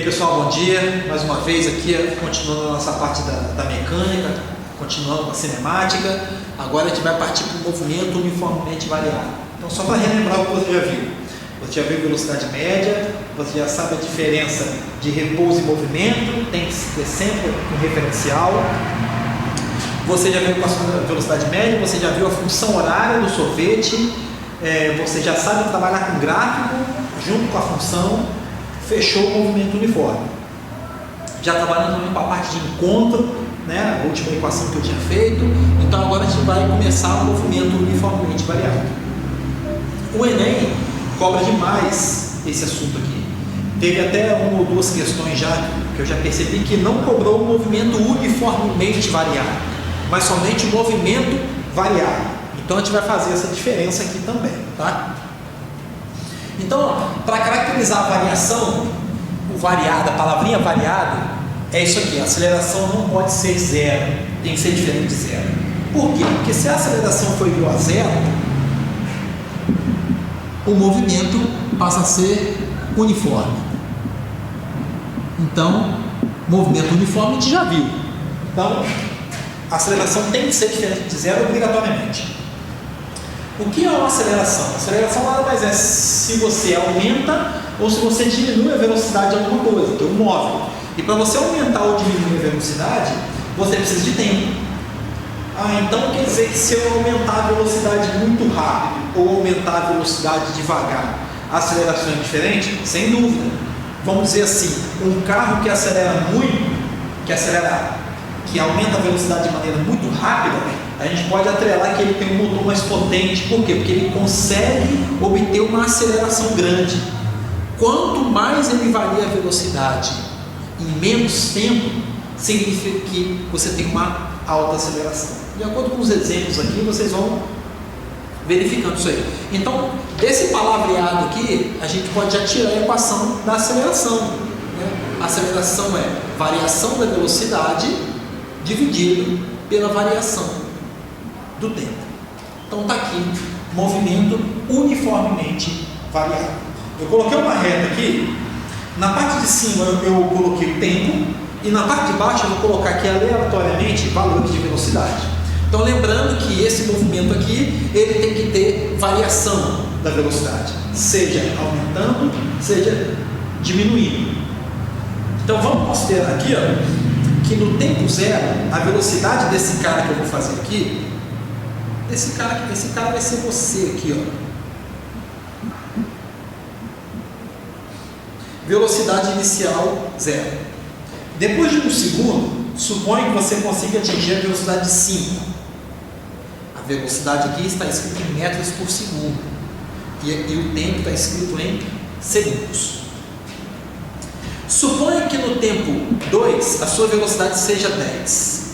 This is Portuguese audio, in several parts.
pessoal, bom dia. Mais uma vez aqui, continuando a nossa parte da mecânica, continuando com a cinemática. Agora a gente vai partir para o movimento uniformemente variado. Então, só para relembrar o que você já viu. Você já viu velocidade média, você já sabe a diferença de repouso e movimento, tem que ter sempre um referencial. Você já viu a velocidade média, você já viu a função horária do sorvete, você já sabe trabalhar com gráfico junto com a função. Fechou o movimento uniforme. Já trabalhando também com a parte de encontro, né? A última equação que eu tinha feito. Então agora a gente vai começar o movimento uniformemente variado. O Enem cobra demais esse assunto aqui. Teve até uma ou duas questões já que eu já percebi que não cobrou o movimento uniformemente variado, mas somente o movimento variado. Então a gente vai fazer essa diferença aqui também, tá? Então, para caracterizar a variação, o variado, a palavrinha variado, é isso aqui: a aceleração não pode ser zero, tem que ser diferente de zero. Por quê? Porque se a aceleração for igual a zero, o movimento passa a ser uniforme. Então, movimento uniforme a gente já viu. Então, a aceleração tem que ser diferente de zero obrigatoriamente. O que é uma aceleração? A aceleração nada mais é se você aumenta ou se você diminui a velocidade de alguma coisa, que é um móvel. E para você aumentar ou diminuir a velocidade, você precisa de tempo. Então quer dizer que se eu aumentar a velocidade muito rápido ou aumentar a velocidade devagar, a aceleração é diferente? Sem dúvida. Vamos dizer assim, um carro que acelera muito, que aumenta a velocidade de maneira muito rápida, a gente pode atrelar que ele tem um motor mais potente. Por quê? Porque ele consegue obter uma aceleração grande. Quanto mais ele varia a velocidade em menos tempo, significa que você tem uma alta aceleração. De acordo com os exemplos aqui, vocês vão verificando isso aí. Então, desse palavreado aqui, a gente pode já tirar a equação da aceleração, né? A aceleração é variação da velocidade dividido pela variação do tempo. Então está aqui, movimento uniformemente variado. Eu coloquei uma reta aqui, na parte de cima eu coloquei o tempo e na parte de baixo eu vou colocar aqui aleatoriamente valores de velocidade. Então lembrando que esse movimento aqui, ele tem que ter variação da velocidade, seja aumentando, seja diminuindo. Então vamos considerar aqui, ó, que no tempo zero, a velocidade desse cara que eu vou fazer aqui, esse cara vai ser você aqui, ó. Velocidade inicial zero. Depois de um segundo, suponha que você consiga atingir a velocidade de 5. A velocidade aqui está escrita em metros por segundo e o tempo está escrito em segundos. Suponha que no tempo 2 a sua velocidade seja 10.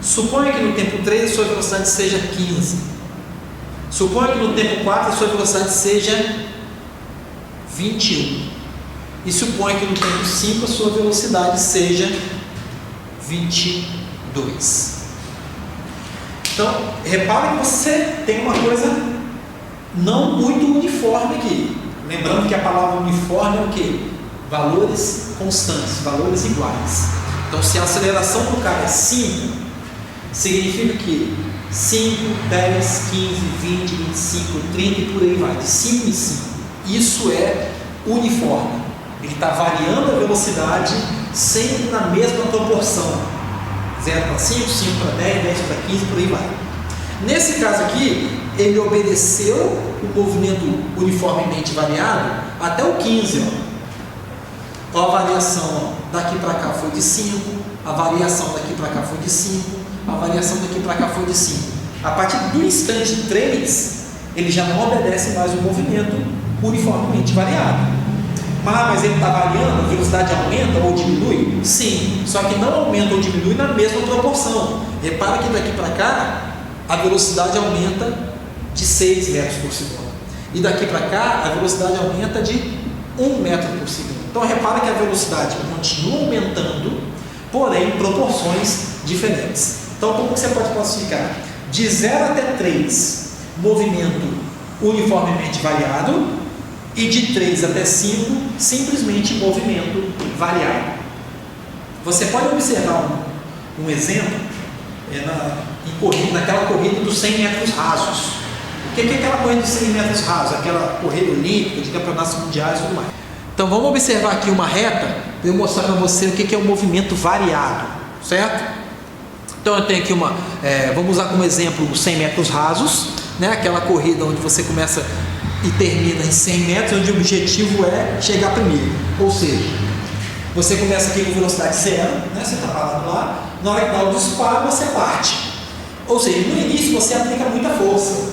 Suponha que no tempo 3 a sua velocidade seja 15. Suponha que no tempo 4 a sua velocidade seja 21. E suponha que no tempo 5 a sua velocidade seja 22. Então, repare que você tem uma coisa não muito uniforme aqui. Lembrando que a palavra uniforme é o quê? Valores constantes, valores iguais. Então, se a aceleração do cara é 5, significa que 5, 10, 15, 20, 25, 30 e por aí vai, de 5 em 5. Isso é uniforme. Ele está variando a velocidade sempre na mesma proporção. 0 para 5, 5 para 10, 10 para 15, por aí vai. Nesse caso aqui, ele obedeceu o movimento uniformemente variado até o 15. Ó, a variação daqui para cá foi de 5, a variação daqui para cá foi de 5, a variação daqui para cá foi de 5. A partir do instante 3, ele já não obedece mais o movimento uniformemente variado. Mas ele está variando, a velocidade aumenta ou diminui? Sim, só que não aumenta ou diminui na mesma proporção. Repara que daqui para cá, a velocidade aumenta de 6 metros por segundo. E daqui para cá, a velocidade aumenta de 1 metro por segundo. Então repara que a velocidade continua aumentando, porém em proporções diferentes. Então como você pode classificar? De 0 até 3, movimento uniformemente variado. E de 3 até 5, simplesmente movimento variável. Você pode observar um exemplo naquela corrida dos 100 metros rasos. O que é aquela corrida dos 100 metros rasos? Aquela corrida olímpica, de campeonatos mundiais e tudo mais. Então vamos observar aqui uma reta para eu mostrar para você o que é o movimento variado, certo? Então eu tenho aqui vamos usar como exemplo os 100 metros rasos, né? Aquela corrida onde você começa e termina em 100 metros, onde o objetivo é chegar primeiro. Ou seja, você começa aqui com velocidade zero, né? Você está parado lá, na hora que dá o disparo você parte. Ou seja, no início você aplica muita força.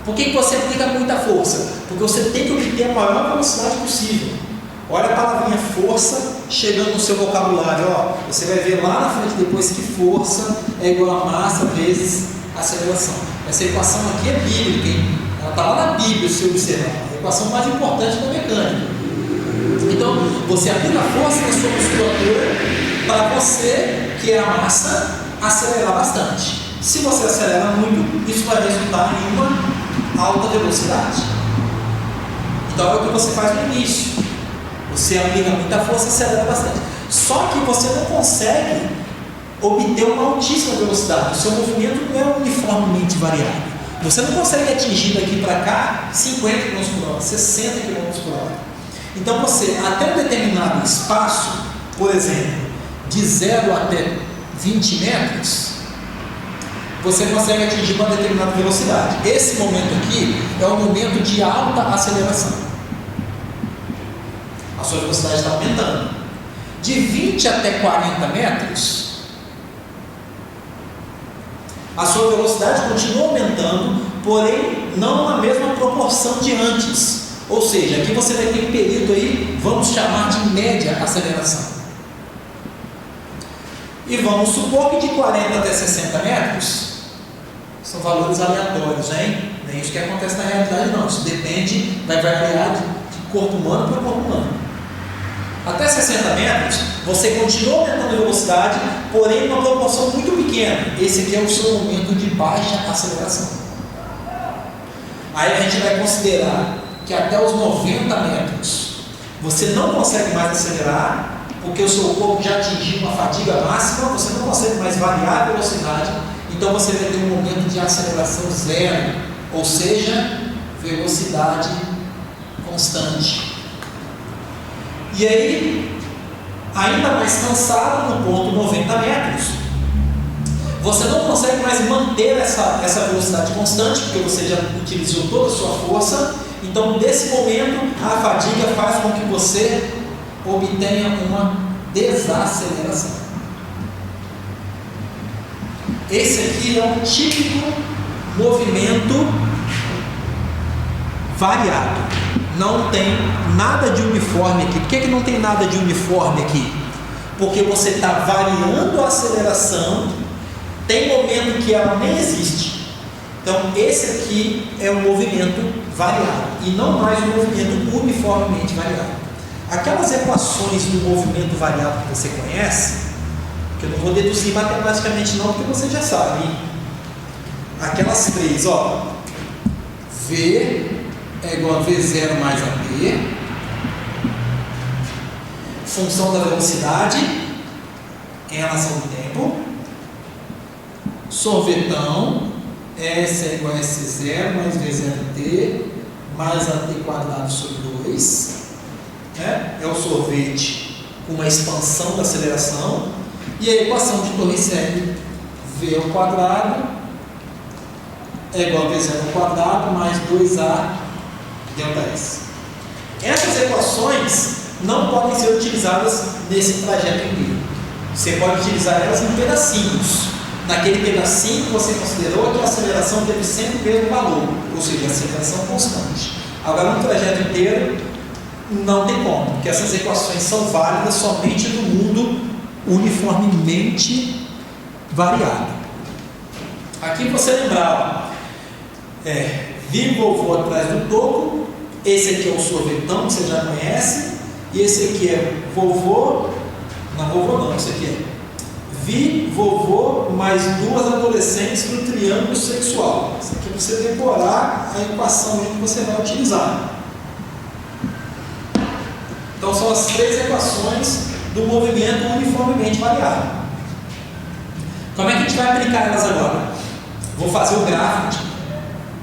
Por que você aplica muita força? Porque você tem que obter a maior velocidade possível. Olha a palavrinha força chegando no seu vocabulário. Você vai ver lá na frente depois que força é igual a massa vezes aceleração. Essa equação aqui é bíblica, hein? Ela está lá na Bíblia, se observar. A equação mais importante da mecânica. Então, você aplica força na sua musculatura para você, que é a massa, acelerar bastante. Se você acelera muito, isso vai resultar em uma alta velocidade. Então, é o que você faz no início. Você aplica muita força e acelera bastante. Só que você não consegue obter uma altíssima velocidade. O seu movimento não é uniformemente variável. Você não consegue atingir daqui para cá 50 km por hora, 60 km por hora. Então você, até um determinado espaço, por exemplo, de 0 até 20 metros, você consegue atingir uma determinada velocidade. Esse momento aqui é o momento de alta aceleração. A sua velocidade está aumentando. De 20 até 40 metros, a sua velocidade continua aumentando, porém não na mesma proporção de antes. Ou seja, aqui você vai ter um período aí, vamos chamar de média aceleração. E vamos supor que de 40 até 60 metros são valores aleatórios, hein? Não é isso que acontece na realidade, não. Isso depende, vai variar de corpo humano para corpo humano. Até 60 metros, você continua aumentando a velocidade, porém em uma proporção muito pequena. Esse aqui é o seu momento de baixa aceleração. Aí a gente vai considerar que até os 90 metros você não consegue mais acelerar, porque o seu corpo já atingiu uma fadiga máxima, você não consegue mais variar a velocidade, então você vai ter um momento de aceleração zero, ou seja, velocidade constante. E aí, ainda mais cansado no ponto 90 metros, você não consegue mais manter essa velocidade constante, porque você já utilizou toda a sua força. Então, nesse momento, a fadiga faz com que você obtenha uma desaceleração. Esse aqui é um típico movimento variado. Não tem nada de uniforme aqui. Por que não tem nada de uniforme aqui? Porque você está variando a aceleração, tem momento que ela nem existe. Então, esse aqui é um movimento variado e não mais um movimento uniformemente variado. Aquelas equações do movimento variado que você conhece, que eu não vou deduzir matematicamente não, porque você já sabe. Aquelas três, V é igual a V0 mais AT, função da velocidade em relação ao tempo, sorvetão, S é igual a S0 mais V0T mais AT quadrado sobre 2, né? É o sorvete com uma expansão da aceleração, e a equação de Torricelli, V ao quadrado é igual a V0 ao quadrado mais 2A delta S. Essas equações não podem ser utilizadas nesse trajeto inteiro. Você pode utilizar elas em pedacinhos. Naquele pedacinho que você considerou que a aceleração teve sempre o mesmo valor, ou seja, a aceleração constante. Agora, no trajeto inteiro, não tem como, porque essas equações são válidas somente no mundo uniformemente variado. Aqui você lembrar, vi vovô atrás do toco, esse aqui é o sorvetão, que você já conhece, e esse aqui é vovô, não, esse aqui é vi vovô mais duas adolescentes no triângulo sexual. Isso aqui é para você decorar a equação que você vai utilizar. são as três equações do movimento uniformemente variável. Como é que a gente vai aplicar elas agora? Vou fazer o gráfico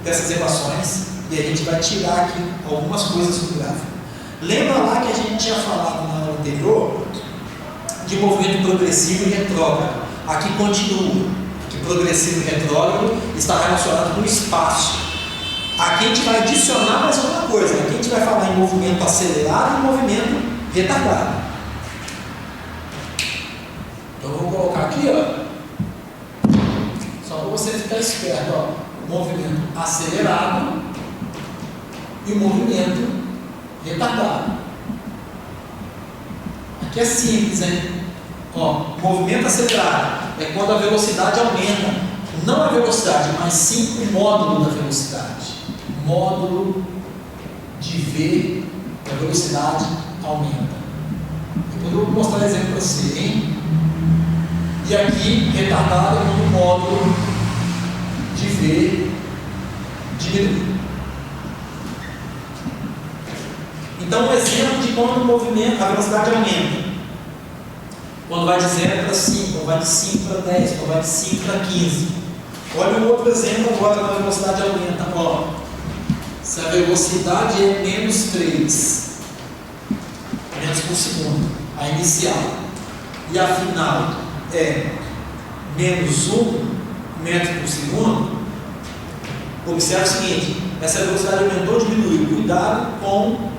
dessas equações e a gente vai tirar aqui algumas coisas do gráfico. Lembra lá que a gente tinha falado na aula anterior de movimento progressivo e retrógrado? Aqui continua, que progressivo e retrógrado está relacionado com o espaço. Aqui a gente vai adicionar mais uma coisa. Aqui a gente vai falar em movimento acelerado e movimento retardado. Então eu vou colocar aqui, ó, só para você ficar esperto, ó, o movimento acelerado e o movimento retardado. Aqui é simples, hein? Ó, movimento acelerado é quando a velocidade aumenta, não a velocidade, mas sim o módulo da velocidade. Módulo de V da velocidade aumenta. Depois eu vou mostrar exemplo para você, hein? E aqui, retardado é quando o módulo de V diminui. Então, um exemplo de quando o movimento, a velocidade aumenta. Quando vai de 0 para 5, quando vai de 5 para 10, quando vai de 5 para 15. Olha um outro exemplo agora quando a velocidade aumenta. Ó, se a velocidade é menos 3 metros por segundo, a inicial, e a final é menos 1 metro por segundo, observe o seguinte: essa velocidade aumentou ou diminuiu? Cuidado com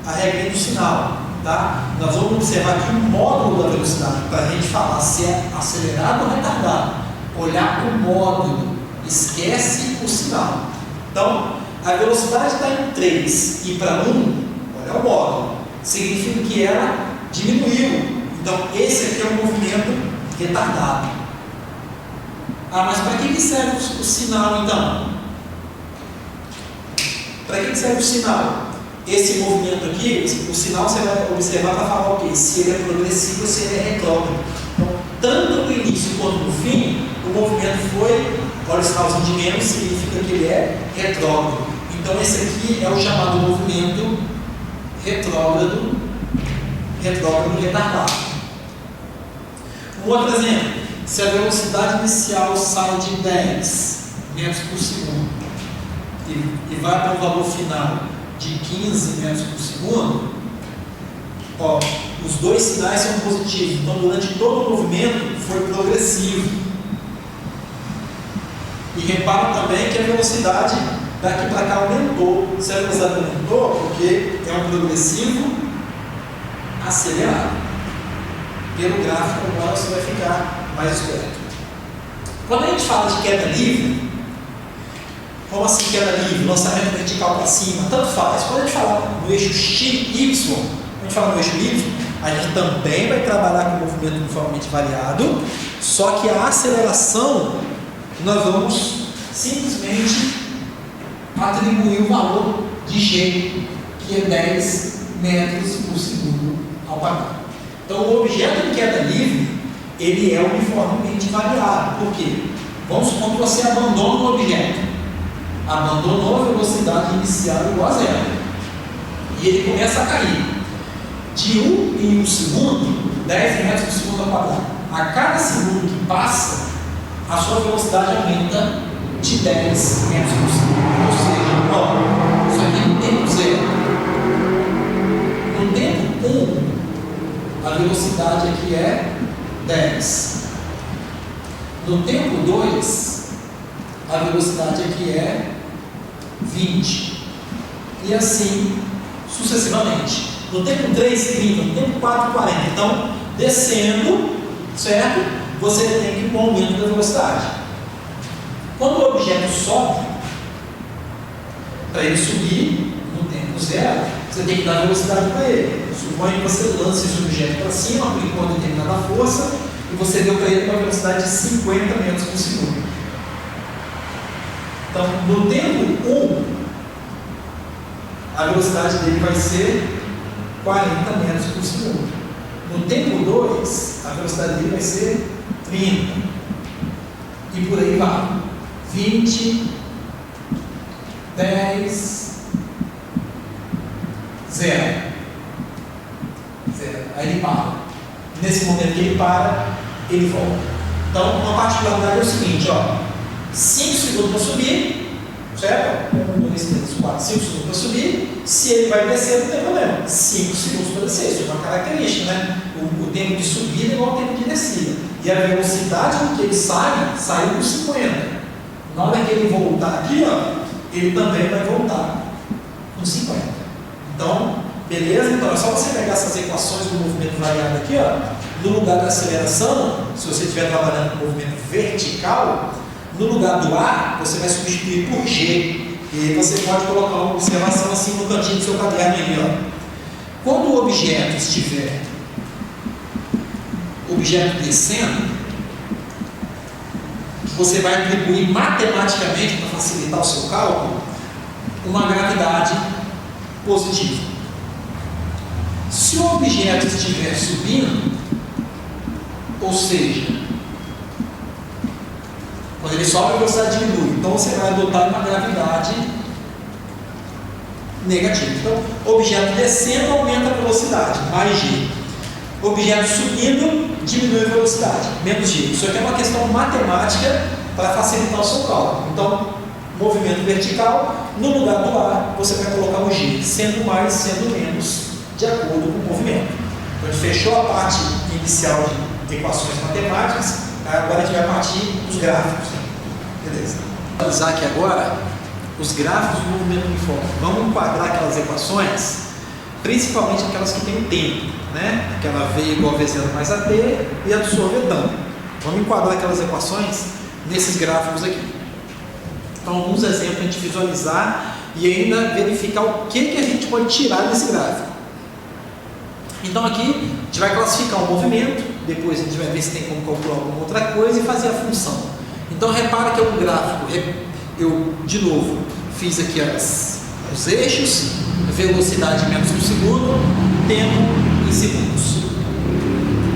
a regra do sinal, tá? Nós vamos observar aqui o módulo da velocidade para a gente falar se é acelerado ou retardado. Olhar para o módulo, esquece o sinal. Então, a velocidade está em 3 e para 1, olha o módulo, significa que ela diminuiu. Então, esse aqui é o movimento retardado. Ah, mas para que serve o sinal então? Para que serve o sinal? Esse movimento aqui, o sinal você vai observar para falar o quê? Se ele é progressivo ou se ele é retrógrado. Então, tanto no início quanto no fim, o movimento foi, olha o sinalzinho de menos, significa que ele é retrógrado. Então, esse aqui é o chamado movimento retrógrado retardado. Um outro exemplo: se a velocidade inicial sai de 10 metros por segundo e vai para o valor final de 15 metros por segundo, ó, os dois sinais são positivos. Então, durante todo o movimento foi progressivo. E repara também que a velocidade daqui para cá aumentou. Se a velocidade aumentou, porque é um progressivo acelerado. Pelo gráfico agora você vai ficar mais esperto. Quando a gente fala de queda livre, como assim queda livre? Lançamento vertical para cima, tanto faz. Quando a gente fala no eixo X, Y, quando a gente fala no eixo Y, a gente também vai trabalhar com movimento uniformemente variado, só que a aceleração nós vamos simplesmente atribuir o valor de G, que é 10 metros por segundo ao quadrado. Então, o objeto em queda livre, ele é uniformemente variado. Por quê? Vamos supor que você abandona o objeto. Abandonou a velocidade inicial igual a 0. E ele começa a cair. De 1 em 1 segundo, 10 metros por segundo ao quadrado. A cada segundo que passa, a sua velocidade aumenta de 10 metros por segundo. Ou seja, ó, isso aqui no tempo 0. No tempo 1, a velocidade aqui é 10. No tempo 2, a velocidade aqui é 20. E assim sucessivamente. No tempo 3, 30. No tempo 4, 40. Então, descendo, certo? Você tem um aumento da velocidade. Quando o objeto sobe, para ele subir no tempo 0, você tem que dar velocidade para ele. Suponha que você lance esse objeto para cima, aplicou determinada força, e você deu para ele uma velocidade de 50 metros por segundo. Então, no tempo 1, a velocidade dele vai ser 40 metros por segundo. No tempo 2, a velocidade dele vai ser 30. E por aí vai. 20, 10, 0. Aí ele para. Nesse momento que ele para, ele volta. Então, uma particularidade é o seguinte, ó, 5 segundos para subir, certo? 1, 2, 3, 4, 5 segundos para subir. Se ele vai descer, não tem problema. 5 segundos para descer, isso é uma característica, né? O tempo de subida é igual ao tempo de descida. E a velocidade com que ele sai com 50. Na hora que ele voltar aqui, ó, ele também vai voltar com 50. Então, beleza? Então é só você pegar essas equações do movimento variado aqui, ó. No lugar da aceleração, se você estiver trabalhando com movimento vertical, no lugar do A, você vai substituir por G. E aí você pode colocar uma observação assim no cantinho do seu caderno aí, ó. Quando o objeto estiver descendo, você vai atribuir matematicamente, para facilitar o seu cálculo, uma gravidade positiva. Se o objeto estiver subindo, ou seja, quando ele sobe, a velocidade diminui. Então você vai adotar uma gravidade negativa. Então, objeto descendo aumenta a velocidade, mais G. Objeto subindo diminui a velocidade, menos G. Isso aqui é uma questão matemática para facilitar o seu cálculo. Então, movimento vertical, no lugar do A, você vai colocar o G, sendo mais, sendo menos, de acordo com o movimento. Então, a gente fechou a parte inicial de equações matemáticas, agora a gente vai partir dos gráficos. Beleza. Vamos usar aqui agora os gráficos do movimento uniforme. Vamos enquadrar aquelas equações, principalmente aquelas que têm tempo, né? Aquela V igual a V0 mais AT e a do sorvetão. Vamos enquadrar aquelas equações nesses gráficos aqui. Então, alguns exemplos para a gente visualizar e ainda verificar o que a gente pode tirar desse gráfico. Então, aqui a gente vai classificar o movimento, depois a gente vai ver se tem como calcular alguma outra coisa e fazer a função. Então, repara que é um gráfico, eu de novo fiz aqui os eixos, velocidade em metros por segundo, tempo em segundos.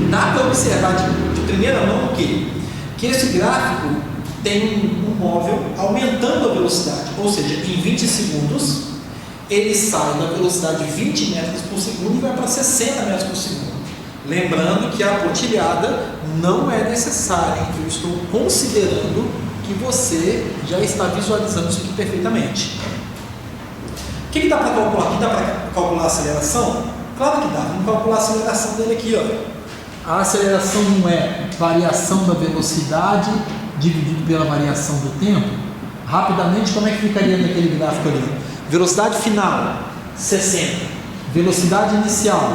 Dá para observar de primeira mão o quê? Que esse gráfico tem um móvel aumentando a velocidade, ou seja, em 20 segundos ele sai da velocidade de 20 metros por segundo e vai para 60 metros por segundo. Lembrando que a pontilhada não é necessária, eu estou considerando que você já está visualizando isso aqui perfeitamente. O que dá para calcular? Aqui dá para calcular a aceleração? Claro que dá, vamos calcular a aceleração dele aqui, ó. A aceleração não é variação da velocidade dividido pela variação do tempo? Rapidamente, como é que ficaria naquele gráfico ali? Velocidade final, 60. Velocidade inicial,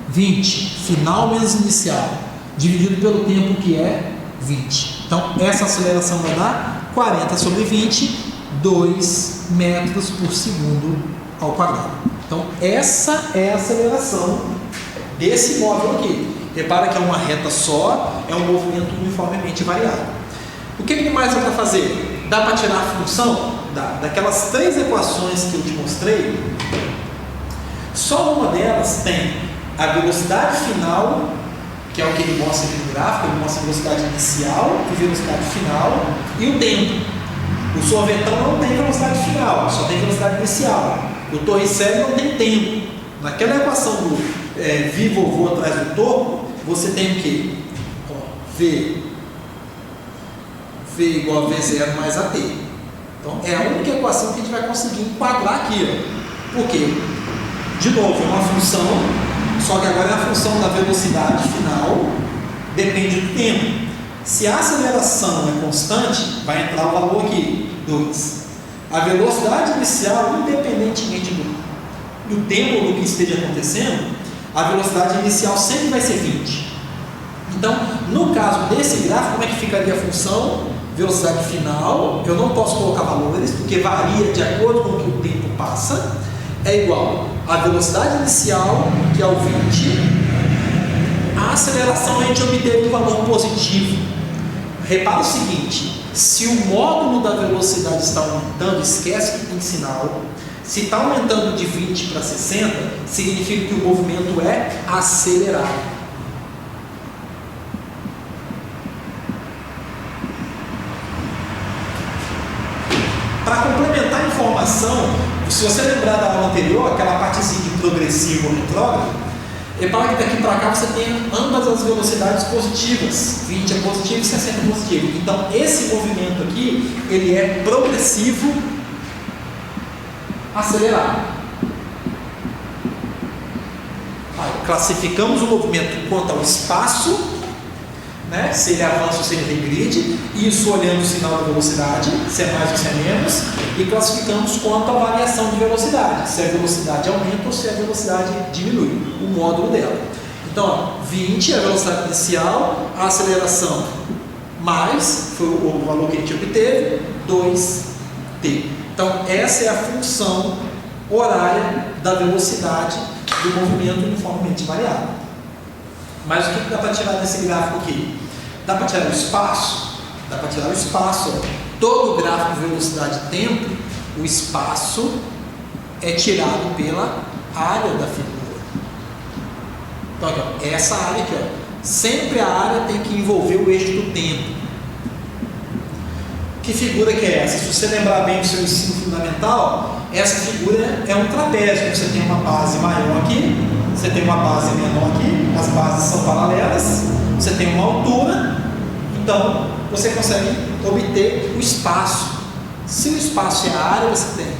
20. Final menos inicial, dividido pelo tempo que é 20. Então, essa aceleração vai dar 40 sobre 20, 2 metros por segundo ao quadrado. Então, essa é a aceleração desse móvel aqui. Repara que é uma reta só, é um movimento uniformemente variado. O que mais dá para fazer? Dá para tirar a função? Dá. Daquelas 3 equações que eu te mostrei, só uma delas tem a velocidade final, que é o que ele mostra aqui no gráfico, ele mostra a velocidade inicial e velocidade final, e o tempo. O sorvetão não tem velocidade final, só tem velocidade inicial. O torricélio não tem tempo. Naquela equação do V vovô atrás do topo, você tem o quê? V igual a V0 mais AT. Então, é a única equação que a gente vai conseguir enquadrar aqui. Ó. Por quê? De novo, é uma função, só que agora é a função da velocidade final, depende do tempo. Se a aceleração é constante, vai entrar o valor aqui, 2. A velocidade inicial, independentemente do tempo ou do que esteja acontecendo, a velocidade inicial sempre vai ser 20. Então, no caso desse gráfico, como é que ficaria a função? Velocidade final, eu não posso colocar valores, porque varia de acordo com o que o tempo passa, é igual a velocidade inicial, que é o 20, a aceleração a gente obteve um valor positivo. Repara o seguinte, se o módulo da velocidade está aumentando, esquece que tem sinal. Se está aumentando de 20 para 60, significa que o movimento é acelerado. Para complementar a informação, se você lembrar da aula anterior, aquela partezinha de progressivo ou retrógrado, Repara que daqui para cá você tem ambas as velocidades positivas, 20 é positivo e 60 é positivo. Então esse movimento aqui, ele é progressivo acelerado. Classificamos o movimento quanto ao espaço, né? Se ele avança ou se ele regride, isso olhando o sinal de velocidade, se é mais ou se é menos, e classificamos quanto à variação de velocidade, se a velocidade aumenta ou se a velocidade diminui, o módulo dela. Então, 20 é a velocidade inicial, a aceleração mais, foi o valor que a gente obteve, 2t. Então, essa é a função horária da velocidade do movimento uniformemente variável. Mas o que dá para tirar desse gráfico aqui? Dá para tirar o espaço? Dá para tirar o espaço. Todo o gráfico de velocidade e tempo, o espaço é tirado pela área da figura. Então, aqui, ó, essa área aqui, ó, sempre a área tem que envolver o eixo do tempo. Que figura que é essa? Se você lembrar bem do seu ensino fundamental, essa figura é um trapézio. Você tem uma base maior aqui, você tem uma base menor aqui, as bases são paralelas, você tem uma altura, então você consegue obter o espaço. Se o espaço é a área, você tem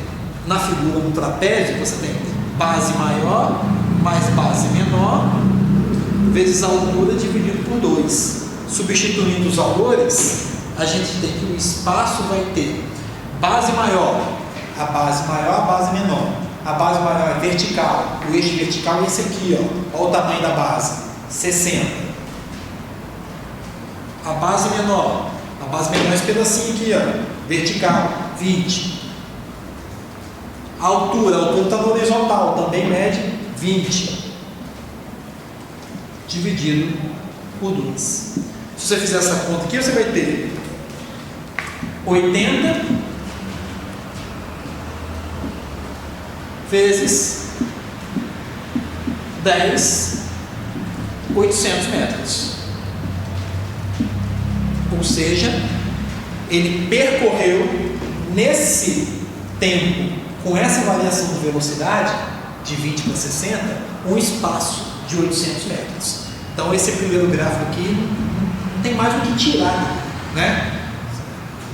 na figura um trapézio, você tem base maior mais base menor vezes a altura dividido por 2. Substituindo os valores, a gente tem que o espaço vai ter base maior, a base menor. A base maior é vertical, o eixo vertical é esse aqui, ó. Olha o tamanho da base, 60. A base menor é esse pedacinho aqui, ó, vertical, 20. A altura está no horizontal, também mede 20. Dividido por 2. Se você fizer essa conta aqui, você vai ter 80 vezes 10, 800 metros. Ou seja, ele percorreu nesse tempo, com essa variação de velocidade, de 20 para 60, um espaço de 800 metros. Então esse primeiro gráfico aqui não tem mais o que tirar, né?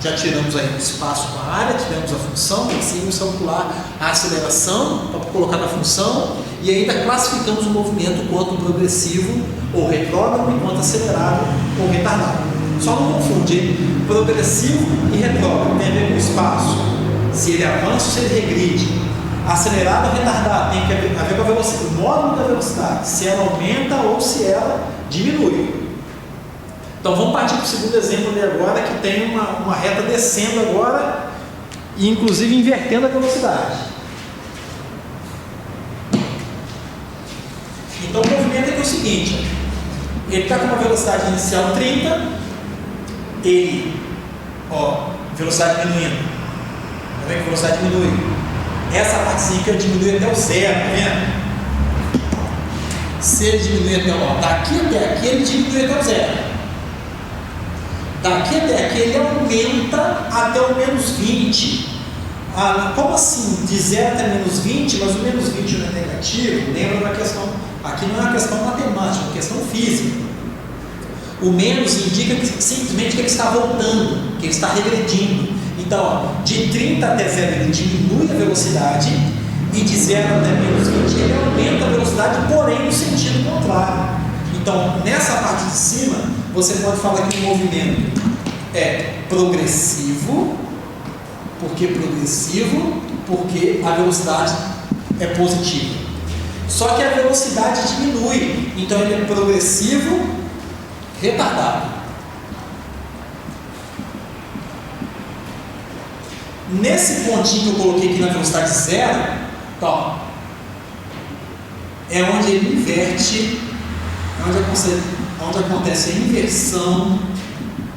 Já tiramos aí o espaço com a área, tivemos a função, conseguimos calcular a aceleração para colocar na função e ainda classificamos o movimento quanto progressivo ou retrógrado, enquanto acelerado ou retardado. Só não confunde progressivo e retrógrado, tem a ver com o espaço, se ele avança ou se ele regride. Acelerado ou retardado tem a ver com a velocidade, o módulo da velocidade, se ela aumenta ou se ela diminui. Então vamos partir para o segundo exemplo ali agora, que tem uma reta descendo agora e inclusive invertendo a velocidade. Então o movimento é o seguinte, ele está com uma velocidade inicial 30, velocidade diminuindo, tá vendo que a velocidade diminui? Essa partezinha aqui eu diminui até o zero, tá vendo? Se ele diminuir até daqui até aqui, ele diminui até o zero. Daqui até aqui ele aumenta até o menos 20. Como assim? De 0 até menos 20, mas o menos 20 não é negativo? Lembra da questão, aqui não é uma questão matemática, é uma questão física. O menos indica que, simplesmente que ele está voltando, que ele está regredindo. Então, de 30 até 0 ele diminui a velocidade e de 0 até menos 20 ele aumenta a velocidade, porém no sentido contrário. Então, nessa parte de cima, você pode falar que o movimento é progressivo. Por que progressivo? Porque a velocidade é positiva. Só que a velocidade diminui. Então, ele é progressivo retardado. Nesse pontinho que eu coloquei aqui na velocidade 0, tá, é onde ele inverte, onde acontece a inversão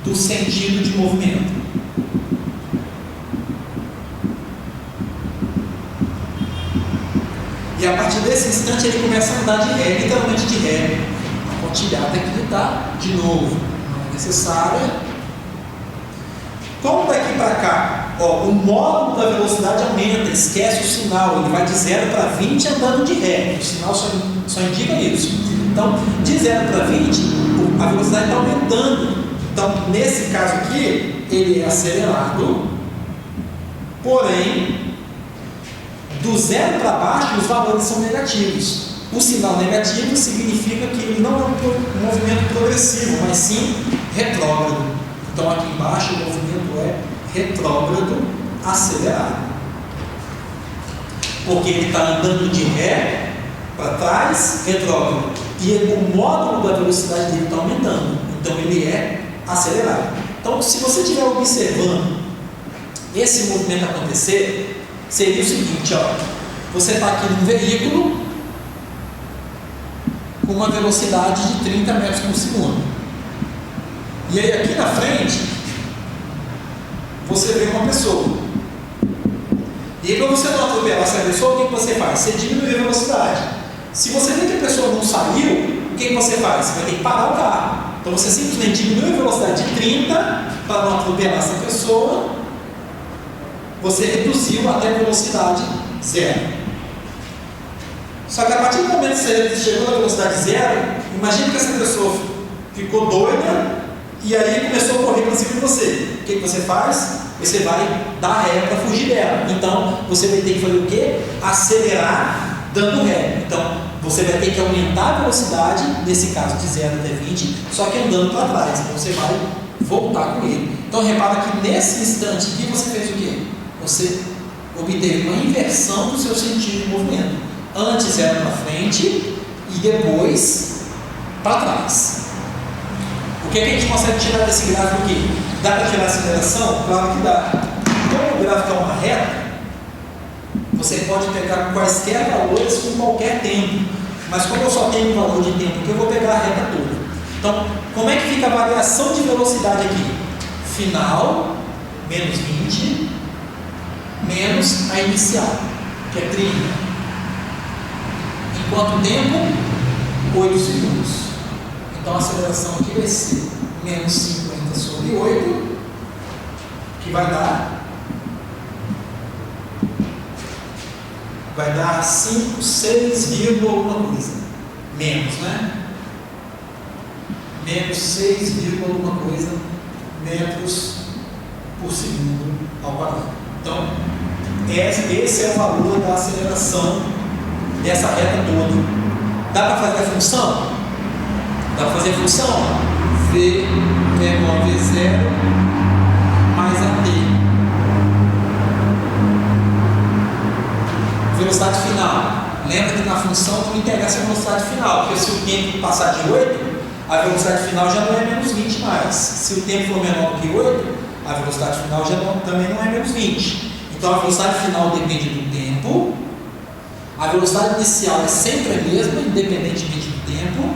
do sentido de movimento. E a partir desse instante ele começa a andar de ré, literalmente de ré. A pontilhada aqui está de novo, não é necessária. Como daqui para cá Ó, o módulo da velocidade aumenta, esquece o sinal, ele vai de 0 para 20 andando de ré. O sinal só indica isso. Então, de 0 para 20, a velocidade está aumentando. Então, nesse caso aqui, ele é acelerado, porém, do 0 para baixo, os valores são negativos. O sinal negativo significa que ele não é um movimento progressivo, mas sim retrógrado. Então, aqui embaixo, o movimento é retrógrado acelerado. Porque ele está andando de ré para trás, retrógrado. E o módulo da velocidade dele está aumentando. Então, ele é acelerado. Então, se você estiver observando esse movimento acontecer, seria o seguinte, ó, você está aqui num veículo com uma velocidade de 30 metros por segundo. E aí aqui na frente, você vê uma pessoa. E aí, para você não atropelar essa pessoa, o que você faz? Você diminui a velocidade. Se você vê que a pessoa não saiu, o que você faz? Você vai ter que parar o carro. Então você simplesmente diminui a velocidade de 30 para não atropelar essa pessoa. Você reduziu até a velocidade 0. Só que a partir do momento que você chegou na velocidade 0, imagine que essa pessoa ficou doida e aí começou a correr para cima de você. O que você faz? Você vai dar ré para fugir dela. Então você vai ter que fazer o quê? Acelerar dando ré. Então você vai ter que aumentar a velocidade, nesse caso de 0 até 20, só que andando para trás. Então você vai voltar com ele. Então repara que nesse instante aqui você fez o quê? Você obteve uma inversão do seu sentido de movimento. Antes era para frente e depois para trás. O que a gente consegue tirar desse gráfico aqui? Dá para tirar a aceleração? Claro que dá. Como o gráfico é uma reta, você pode pegar quaisquer valores com qualquer tempo. Mas como eu só tenho um valor de tempo, eu vou pegar a reta toda. Então, como é que fica a variação de velocidade aqui? Final, menos 20, menos a inicial, que é 30. Em quanto tempo? 8 segundos. Então a aceleração aqui vai ser menos 50 sobre 8, que vai dar 5, 6, alguma coisa. Menos, né? Menos 6, alguma coisa metros por segundo ao quadrado. Então, esse é o valor da aceleração dessa reta toda. Dá para fazer a função? Dá para fazer a função? V é igual a V0 mais a T. Velocidade final. Lembra que na função não interessa a velocidade final, porque se o tempo passar de 8, a velocidade final já não é menos 20 mais. Se o tempo for menor do que 8, a velocidade final também não é menos 20. Então a velocidade final depende do tempo. A velocidade inicial é sempre a mesma, independentemente do tempo.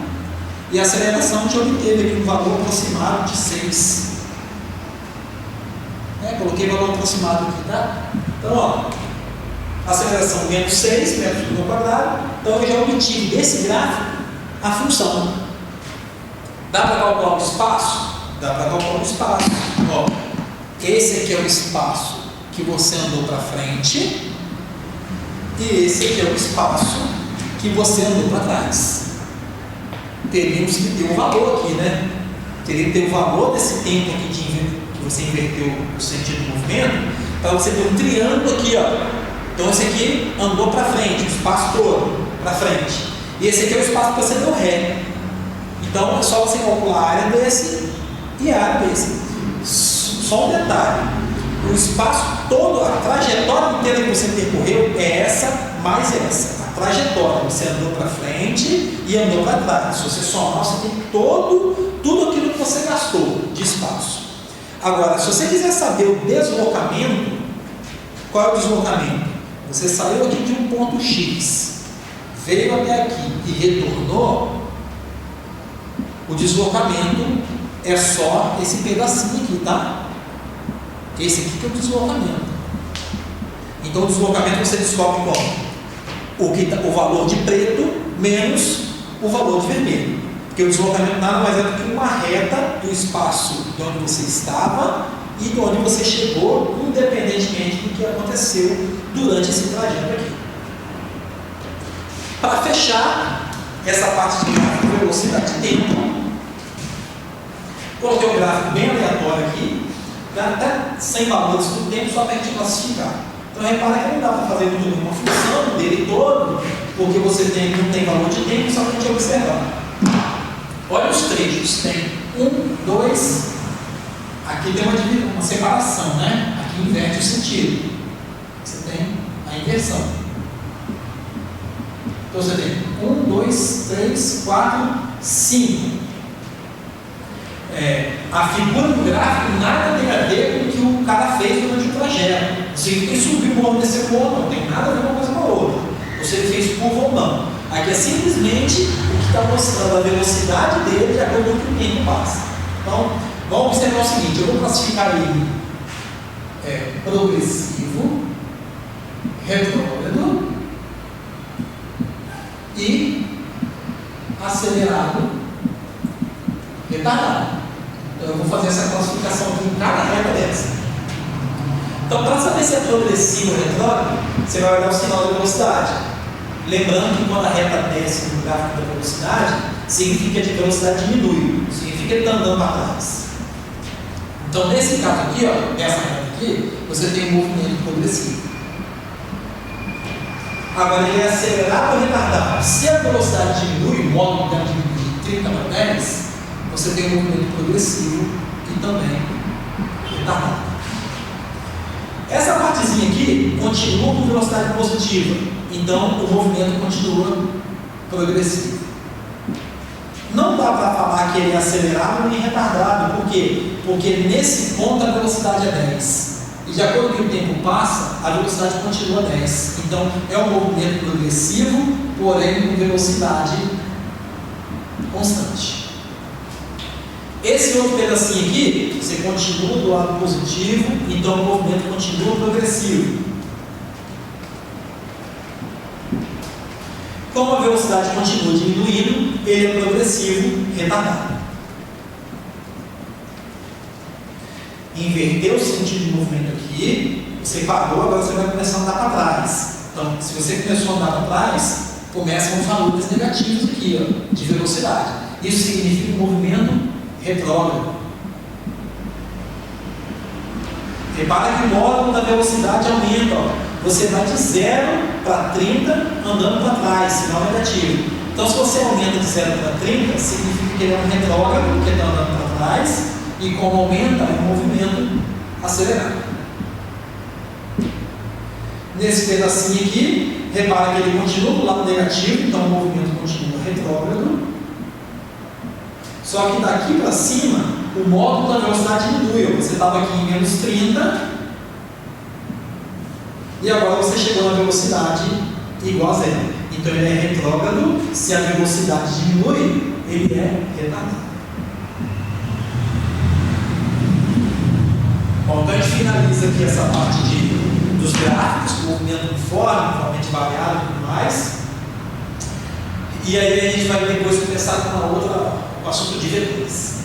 E a aceleração a gente obteve aqui um valor aproximado de 6. Coloquei valor aproximado aqui, tá? Então, ó, aceleração menos 6 metros ao quadrado. Então eu já obtive desse gráfico a função. Dá para calcular o espaço? Dá para calcular o espaço. Ó, esse aqui é o espaço que você andou para frente. E esse aqui é o espaço que você andou para trás. Teríamos que ter um valor aqui, né? Teria que ter o valor desse tempo aqui que você inverteu o sentido do movimento, para você ter um triângulo aqui, ó. Então esse aqui andou para frente, o espaço todo para frente. E esse aqui é o espaço que você deu ré. Então é só você calcular a área desse e a área desse. Só um detalhe: o espaço todo, a trajetória inteira que você percorreu é essa mais essa. A trajetória, você andou para frente e andou para trás. Se você somar, você tem tudo aquilo que você gastou de espaço. Agora, se você quiser saber o deslocamento, qual é o deslocamento? Você saiu aqui de um ponto X, veio até aqui e retornou. O deslocamento é só esse pedacinho aqui, tá? Esse aqui que é o deslocamento. Então o deslocamento você descobre como? O valor de preto menos o valor de vermelho. Porque o deslocamento nada mais é do que uma reta do espaço de onde você estava e de onde você chegou, independentemente do que aconteceu durante esse trajeto aqui. Para fechar essa parte de gráfico de velocidade de tempo, coloquei um gráfico bem aleatório aqui, até sem valores do tempo, só para a gente classificar. Então repara que não dá para fazer muito bem uma função dele todo, porque você não tem valor de tempo, só para a gente observar. Olha os trechos, tem 1, 2, aqui tem uma separação, né? Aqui inverte o sentido. Você tem a inversão. Então você tem 1, 2, 3, 4, 5. A figura do gráfico nada tem a ver com o que o cara fez durante o trajeto. Se ele subiu o morro, desceu o morro, não tem nada a ver uma coisa com a outra. Ou se ele fez curva ou não. Aqui é simplesmente o que está mostrando a velocidade dele de acordo com o que o tempo passa. Então, vamos observar o seguinte: eu vou classificar ele progressivo, retrógrado e acelerado, retardado. Então eu vou fazer essa classificação aqui em cada reta dessa. Então, para saber se é progressivo ou retrógrado, você vai olhar o sinal da velocidade. Lembrando que quando a reta desce no gráfico da velocidade, significa que a velocidade diminui, significa que ele está andando para trás. Então, nesse caso aqui, ó, nessa reta aqui, você tem um movimento progressivo. Agora, ele é acelerado ou retardado? Se a velocidade diminui, o módulo deve diminuir de 30 para 10, você tem um movimento progressivo e também retardado. Essa partezinha aqui continua com velocidade positiva, então o movimento continua progressivo. Não dá para falar que ele é acelerado nem retardado, por quê? Porque nesse ponto a velocidade é 10. E de acordo com o tempo passa, a velocidade continua 10. Então é um movimento progressivo, porém com velocidade constante. Esse outro pedacinho aqui, você continua do lado positivo, então o movimento continua progressivo. Como a velocidade continua diminuindo, ele é progressivo, retardado. Inverteu o sentido de movimento aqui, você parou, agora você vai começar a andar para trás. Então, se você começou a andar para trás, começam os valores negativos aqui, ó, de velocidade. Isso significa um movimento retrógrado. Repara que o módulo da velocidade aumenta, ó. Você vai de 0 para 30 andando para trás, sinal negativo. Então, se você aumenta de 0 para 30, significa que ele é um retrógrado, que está andando para trás, e como aumenta, é um movimento acelerado. Nesse pedacinho aqui, repara que ele continua do lado negativo, então o movimento continua retrógrado. Só que daqui para cima, o módulo da velocidade diminui. Você estava aqui em menos 30, e agora você chegou na velocidade igual a 0. Então ele é retrógrado. Se a velocidade diminui, ele é retardado. Bom, então a gente finaliza aqui essa parte dos gráficos, movimento uniforme, conformemente variável e tudo mais. E aí a gente vai depois começar com o assunto de vetores.